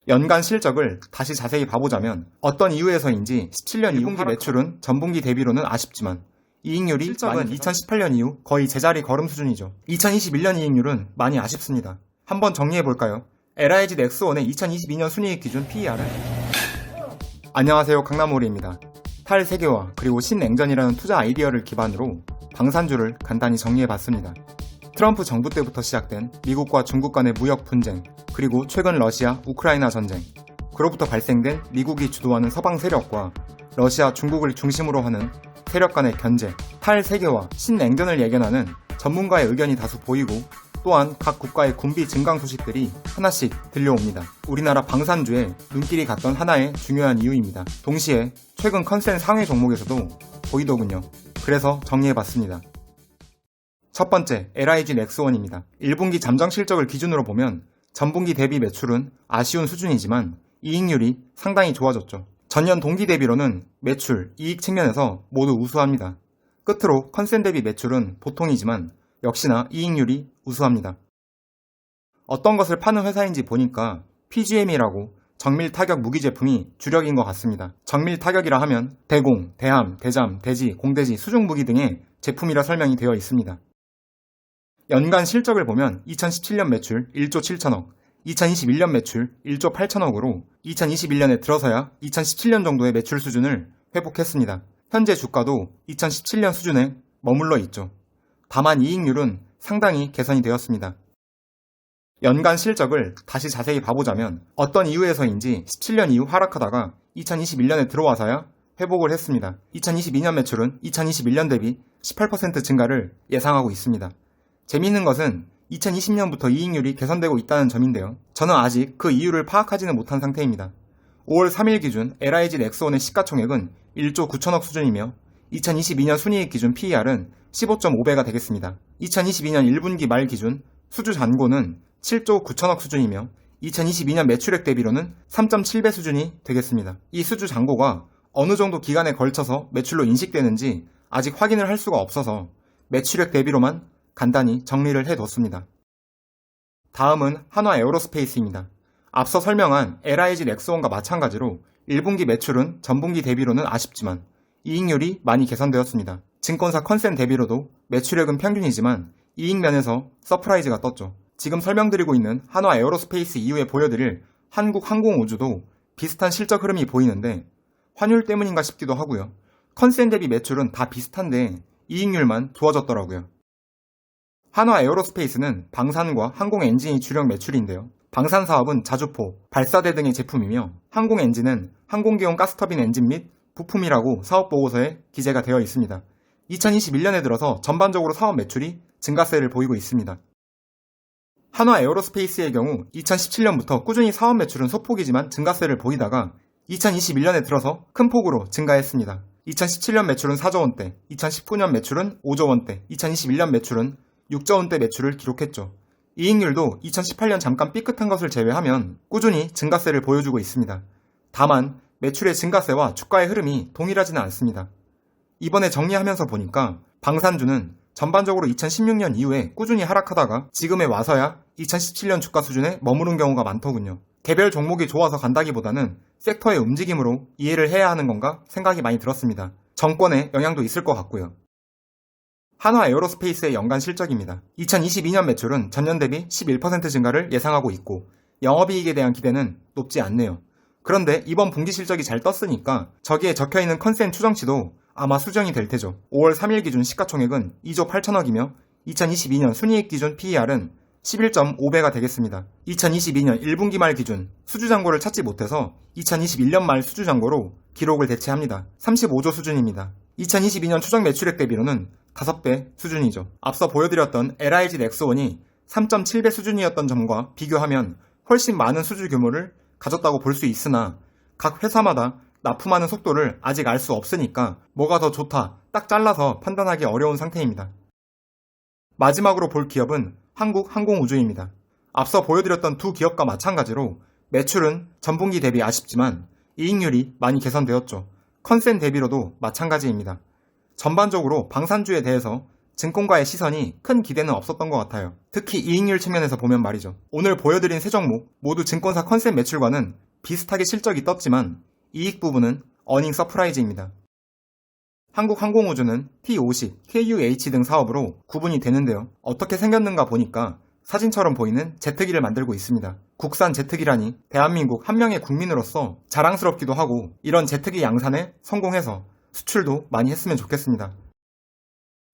연간 실적을 다시 자세히 봐보자면 어떤 이유에서인지 17년 2분기 매출은 전분기 대비로는 아쉽지만 이익률이 실적은 2018년 이후 거의 제자리 걸음 수준이죠. 2021년 이익률은 많이 아쉽습니다. 한번 정리해볼까요? LIG 넥스원의 2022년 순이익 기준 PER은 안녕하세요, 강남오리입니다. 탈세계화 그리고 신냉전이라는 투자 아이디어를 기반으로 방산주를 간단히 정리해봤습니다. 트럼프 정부 때부터 시작된 미국과 중국 간의 무역 분쟁, 그리고 최근 러시아, 우크라이나 전쟁, 그로부터 발생된 미국이 주도하는 서방 세력과 러시아, 중국을 중심으로 하는 세력 간의 견제, 탈세계화, 신냉전을 예견하는 전문가의 의견이 다수 보이고 또한 각 국가의 군비 증강 소식들이 하나씩 들려옵니다. 우리나라 방산주에 눈길이 갔던 하나의 중요한 이유입니다. 동시에 최근 컨센 상위 종목에서도 보이더군요. 그래서 정리해봤습니다. 첫 번째, LIG 넥스원입니다. 1분기 잠정 실적을 기준으로 보면 전분기 대비 매출은 아쉬운 수준이지만 이익률이 상당히 좋아졌죠. 전년 동기 대비로는 매출, 이익 측면에서 모두 우수합니다. 끝으로 컨센 대비 매출은 보통이지만 역시나 이익률이 우수합니다. 어떤 것을 파는 회사인지 보니까 PGM이라고 정밀 타격 무기 제품이 주력인 것 같습니다. 정밀 타격이라 하면 대공, 대함, 대잠, 대지, 공대지, 수중 무기 등의 제품이라 설명이 되어 있습니다. 연간 실적을 보면 2017년 매출 1조 7천억, 2021년 매출 1조 8천억으로 2021년에 들어서야 2017년 정도의 매출 수준을 회복했습니다. 현재 주가도 2017년 수준에 머물러 있죠. 다만 이익률은 상당히 개선이 되었습니다. 연간 실적을 다시 자세히 봐보자면 어떤 이유에서인지 17년 이후 하락하다가 2021년에 들어와서야 회복을 했습니다. 2022년 매출은 2021년 대비 18% 증가를 예상하고 있습니다. 재미있는 것은 2020년부터 이익률이 개선되고 있다는 점인데요. 저는 아직 그 이유를 파악하지는 못한 상태입니다. 5월 3일 기준 LIG 넥스원의 시가총액은 1조 9천억 수준이며 2022년 순이익 기준 PER은 15.5배가 되겠습니다. 2022년 1분기 말 기준 수주 잔고는 7조 9천억 수준이며 2022년 매출액 대비로는 3.7배 수준이 되겠습니다. 이 수주 잔고가 어느 정도 기간에 걸쳐서 매출로 인식되는지 아직 확인을 할 수가 없어서 매출액 대비로만 간단히 정리를 해뒀습니다. 다음은 한화 에어로스페이스입니다. 앞서 설명한 LIG 넥스원과 마찬가지로 1분기 매출은 전분기 대비로는 아쉽지만 이익률이 많이 개선되었습니다. 증권사 컨센 대비로도 매출액은 평균이지만 이익 면에서 서프라이즈가 떴죠. 지금 설명드리고 있는 한화 에어로스페이스 이후에 보여드릴 한국항공우주도 비슷한 실적 흐름이 보이는데 환율 때문인가 싶기도 하고요. 컨센 대비 매출은 다 비슷한데 이익률만 좋아졌더라고요. 한화 에어로스페이스는 방산과 항공 엔진이 주력 매출인데요. 방산 사업은 자주포, 발사대 등의 제품이며 항공 엔진은 항공기용 가스터빈 엔진 및 부품이라고 사업보고서에 기재가 되어 있습니다. 2021년에 들어서 전반적으로 사업 매출이 증가세를 보이고 있습니다. 한화 에어로스페이스의 경우 2017년부터 꾸준히 사업 매출은 소폭이지만 증가세를 보이다가 2021년에 들어서 큰 폭으로 증가했습니다. 2017년 매출은 4조 원대, 2019년 매출은 5조 원대, 2021년 매출은 6조 원대 매출을 기록했죠. 이익률도 2018년 잠깐 삐끗한 것을 제외하면 꾸준히 증가세를 보여주고 있습니다. 다만 매출의 증가세와 주가의 흐름이 동일하지는 않습니다. 이번에 정리하면서 보니까 방산주는 전반적으로 2016년 이후에 꾸준히 하락하다가 지금에 와서야 2017년 주가 수준에 머무른 경우가 많더군요. 개별 종목이 좋아서 간다기보다는 섹터의 움직임으로 이해를 해야 하는 건가 생각이 많이 들었습니다. 정권의 영향도 있을 것 같고요. 한화 에어로스페이스의 연간 실적입니다. 2022년 매출은 전년 대비 11% 증가를 예상하고 있고 영업이익에 대한 기대는 높지 않네요. 그런데 이번 분기 실적이 잘 떴으니까 저기에 적혀있는 컨센 추정치도 아마 수정이 될 테죠. 5월 3일 기준 시가총액은 2조 8천억이며 2022년 순이익 기준 PER은 11.5배가 되겠습니다. 2022년 1분기 말 기준 수주잔고를 찾지 못해서 2021년 말 수주잔고로 기록을 대체합니다. 35조 수준입니다. 2022년 추정 매출액 대비로는 5배 수준이죠. 앞서 보여드렸던 LIG 넥스원이 3.7배 수준이었던 점과 비교하면 훨씬 많은 수주 규모를 가졌다고 볼 수 있으나 각 회사마다 납품하는 속도를 아직 알 수 없으니까 뭐가 더 좋다 딱 잘라서 판단하기 어려운 상태입니다. 마지막으로 볼 기업은 한국항공우주입니다. 앞서 보여드렸던 두 기업과 마찬가지로 매출은 전분기 대비 아쉽지만 이익률이 많이 개선되었죠. 컨센 대비로도 마찬가지입니다. 전반적으로 방산주에 대해서 증권가의 시선이 큰 기대는 없었던 것 같아요. 특히 이익률 측면에서 보면 말이죠. 오늘 보여드린 세 종목 모두 증권사 컨셉 매출과는 비슷하게 실적이 떴지만 이익 부분은 어닝 서프라이즈입니다. 한국항공우주는 T50, KUH 등 사업으로 구분이 되는데요. 어떻게 생겼는가 보니까 사진처럼 보이는 제트기를 만들고 있습니다. 국산 제트기라니 대한민국 한 명의 국민으로서 자랑스럽기도 하고 이런 제트기 양산에 성공해서 수출도 많이 했으면 좋겠습니다.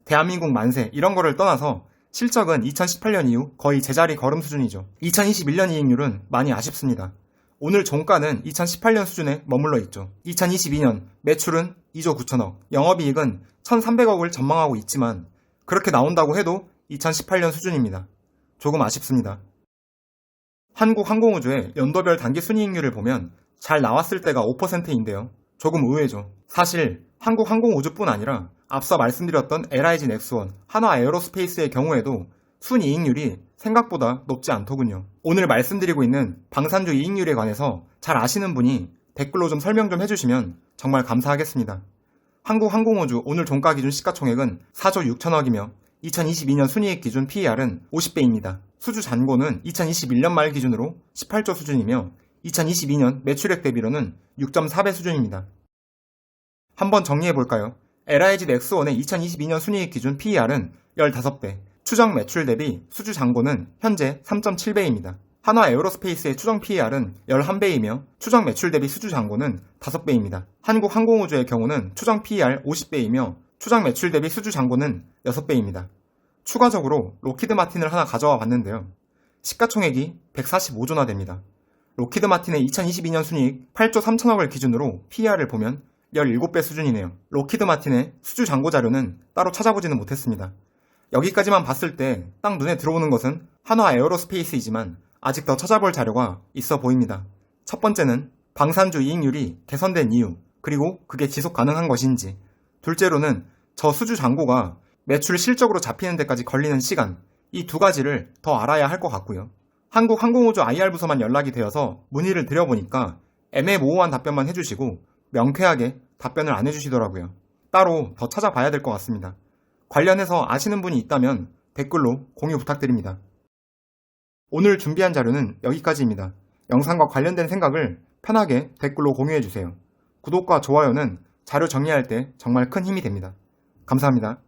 대한민국 만세 이런 거를 떠나서 실적은 2018년 이후 거의 제자리 걸음 수준이죠. 2021년 이익률은 많이 아쉽습니다. 오늘 종가는 2018년 수준에 머물러 있죠. 2022년 매출은 2조 9천억, 영업이익은 1,300억을 전망하고 있지만 그렇게 나온다고 해도 2018년 수준입니다. 조금 아쉽습니다. 한국항공우주의 연도별 단기순이익률을 보면 잘 나왔을 때가 5%인데요. 조금 의외죠. 사실 한국항공우주뿐 아니라 앞서 말씀드렸던 LIG 넥스원, 한화에어로스페이스의 경우에도 순이익률이 생각보다 높지 않더군요. 오늘 말씀드리고 있는 방산주 이익률에 관해서 잘 아시는 분이 댓글로 좀 설명 좀 해주시면 정말 감사하겠습니다. 한국항공우주 오늘 종가 기준 시가총액은 4조 6천억이며 2022년 순이익 기준 PER은 50배입니다. 수주 잔고는 2021년 말 기준으로 18조 수준이며 2022년 매출액 대비로는 6.4배 수준입니다. 한번 정리해볼까요? LIG 넥스원의 2022년 순이익 기준 PER은 15배, 추정 매출 대비 수주 잔고는 현재 3.7배입니다. 한화에어로스페이스의 추정 PER은 11배이며 추정 매출 대비 수주 잔고는 5배입니다. 한국항공우주의 경우는 추정 PER 50배이며 추정 매출 대비 수주 잔고는 6배입니다. 추가적으로 로키드 마틴을 하나 가져와 봤는데요. 시가총액이 145조나 됩니다. 로키드 마틴의 2022년 순이익 8조 3천억을 기준으로 PER을 보면 17배 수준이네요. 로키드 마틴의 수주 잔고 자료는 따로 찾아보지는 못했습니다. 여기까지만 봤을 때 딱 눈에 들어오는 것은 한화 에어로스페이스이지만 아직 더 찾아볼 자료가 있어 보입니다. 첫 번째는 방산주 이익률이 개선된 이유, 그리고 그게 지속 가능한 것인지, 둘째로는 저 수주 잔고가 매출 실적으로 잡히는 데까지 걸리는 시간, 이 두 가지를 더 알아야 할 것 같고요. 한국항공우주 IR 부서만 연락이 되어서 문의를 드려보니까 애매모호한 답변만 해주시고 명쾌하게 답변을 안 해주시더라고요. 따로 더 찾아봐야 될 것 같습니다. 관련해서 아시는 분이 있다면 댓글로 공유 부탁드립니다. 오늘 준비한 자료는 여기까지입니다. 영상과 관련된 생각을 편하게 댓글로 공유해주세요. 구독과 좋아요는 자료 정리할 때 정말 큰 힘이 됩니다. 감사합니다.